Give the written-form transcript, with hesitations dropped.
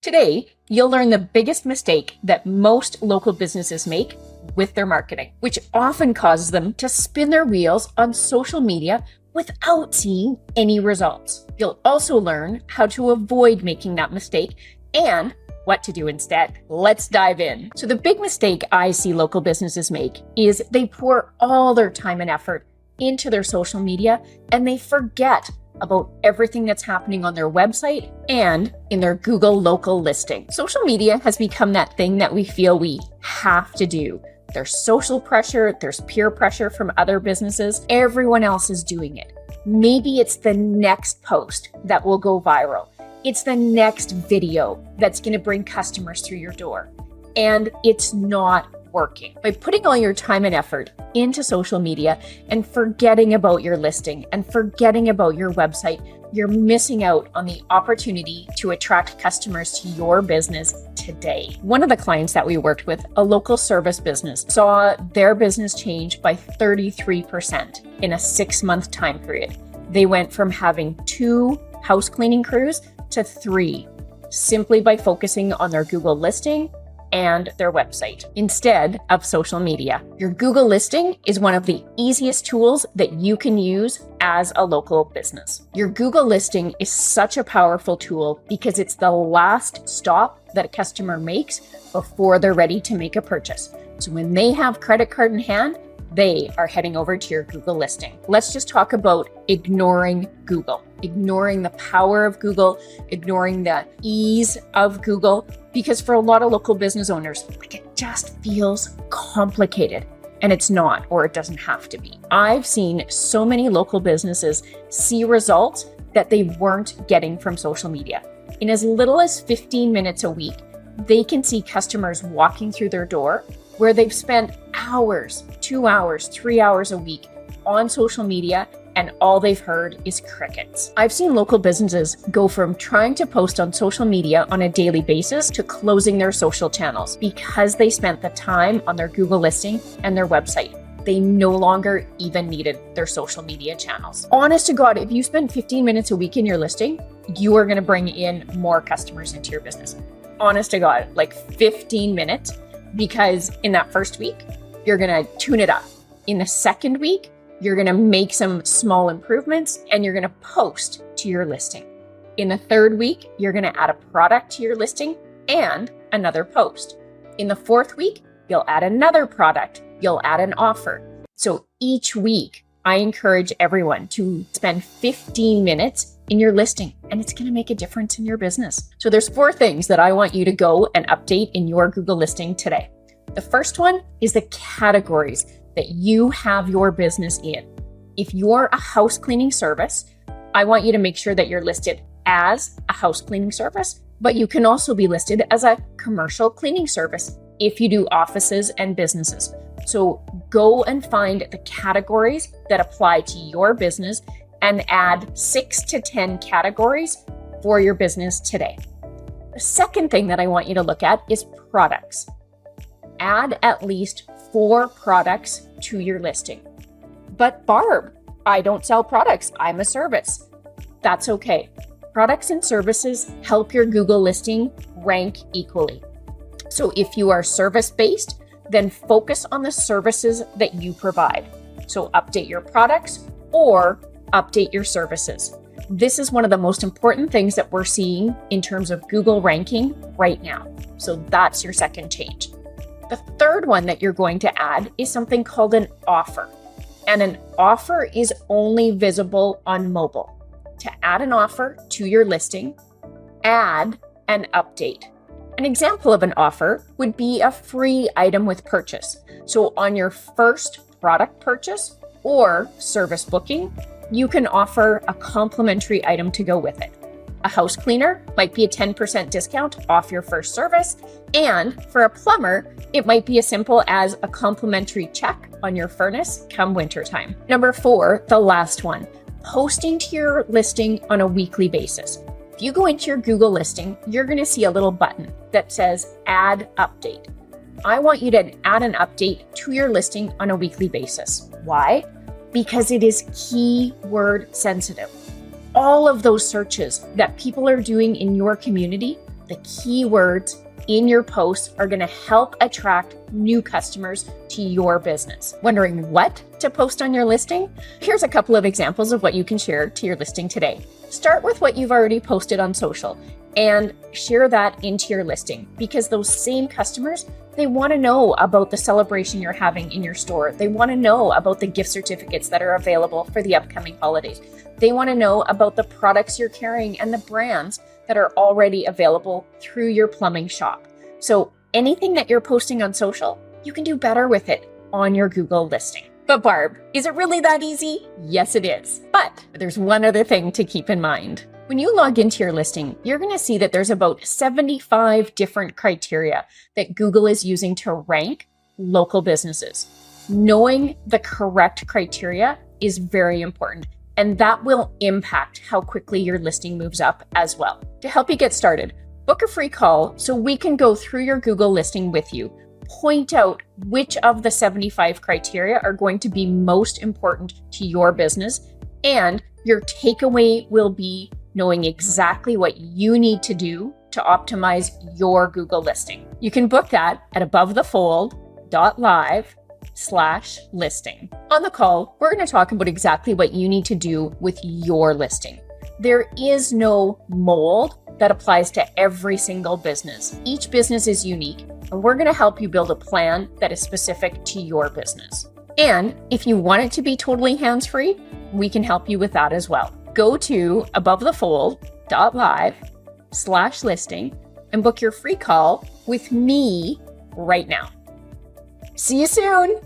Today, you'll learn the biggest mistake that most local businesses make with their marketing, which often causes them to spin their wheels on social media without seeing any results. You'll also learn how to avoid making that mistake and what to do instead. Let's dive in. So the big mistake I see local businesses make is they pour all their time and effort into their social media and they forget about everything that's happening on their website and in their Google local listing. Social media has become that thing that we feel we have to do. There's social pressure, there's peer pressure from other businesses. Everyone else is doing it. Maybe it's the next post that will go viral. It's the next video that's going to bring customers through your door. And it's not working. By putting all your time and effort into social media and forgetting about your listing and forgetting about your website, you're missing out on the opportunity to attract customers to your business today. One of the clients that we worked with, a local service business, saw their business change by 33% in a 6-month time period. They went from having 2 house cleaning crews to 3, simply by focusing on their Google listing and their website instead of social media. Your Google listing is one of the easiest tools that you can use as a local business. Your Google listing is such a powerful tool because it's the last stop that a customer makes before they're ready to make a purchase. So when they have credit card in hand, they are heading over to your Google listing. Let's just talk about ignoring Google, ignoring the power of Google, ignoring the ease of Google, because for a lot of local business owners, it just feels complicated, and it's not, or it doesn't have to be. I've seen so many local businesses see results that they weren't getting from social media. In as little as 15 minutes a week, they can see customers walking through their door where they've spent hours, 2 hours, 3 hours a week on social media, and all they've heard is crickets. I've seen local businesses go from trying to post on social media on a daily basis to closing their social channels because they spent the time on their Google listing and their website. They no longer even needed their social media channels. Honest to God, if you spend 15 minutes a week in your listing, you are gonna bring in more customers into your business. Honest to God, like 15 minutes, because in that first week, you're gonna tune it up. In the second week, you're gonna make some small improvements and you're gonna post to your listing. In the third week, you're gonna add a product to your listing and another post. In the fourth week, you'll add another product, you'll add an offer. So each week, I encourage everyone to spend 15 minutes in your listing, and it's gonna make a difference in your business. So there's 4 things that I want you to go and update in your Google listing today. The first one is the categories that you have your business in. If you're a house cleaning service, I want you to make sure that you're listed as a house cleaning service, but you can also be listed as a commercial cleaning service if you do offices and businesses. So go and find the categories that apply to your business and add 6 to 10 categories for your business today. The second thing that I want you to look at is products. Add at least 4 products to your listing. But Barb, I don't sell products, I'm a service. That's okay. Products and services help your Google listing rank equally. So if you are service-based, then focus on the services that you provide. So update your products or update your services. This is one of the most important things that we're seeing in terms of Google ranking right now. So that's your second change. The third one that you're going to add is something called an offer. And an offer is only visible on mobile. To add an offer to your listing, add an update. An example of an offer would be a free item with purchase. So on your first product purchase or service booking, you can offer a complimentary item to go with it. A house cleaner might be a 10% discount off your first service. And for a plumber, it might be as simple as a complimentary check on your furnace come wintertime. Number 4, the last one, posting to your listing on a weekly basis. If you go into your Google listing, you're going to see a little button that says Add Update. I want you to add an update to your listing on a weekly basis. Why? Because it is keyword sensitive. All of those searches that people are doing in your community, the keywords in your posts are going to help attract new customers to your business. Wondering what to post on your listing? Here's a couple of examples of what you can share to your listing today. Start with what you've already posted on social and share that into your listing, because those same customers, they want to know about the celebration you're having in your store. They want to know about the gift certificates that are available for the upcoming holidays. They want to know about the products you're carrying and the brands that are already available through your plumbing shop. So anything that you're posting on social, you can do better with it on your Google listing. But Barb, is it really that easy? Yes, it is. But there's one other thing to keep in mind. When you log into your listing, you're going to see that there's about 75 different criteria that Google is using to rank local businesses. Knowing the correct criteria is very important, and that will impact how quickly your listing moves up as well. To help you get started, book a free call so we can go through your Google listing with you, point out which of the 75 criteria are going to be most important to your business, and your takeaway will be knowing exactly what you need to do to optimize your Google listing. You can book that at abovethefold.live/listing. On the call, we're going to talk about exactly what you need to do with your listing. There is no mold that applies to every single business. Each business is unique, and we're going to help you build a plan that is specific to your business. And if you want it to be totally hands-free, we can help you with that as well. Go to abovethefold.live/listing and book your free call with me right now. See you soon.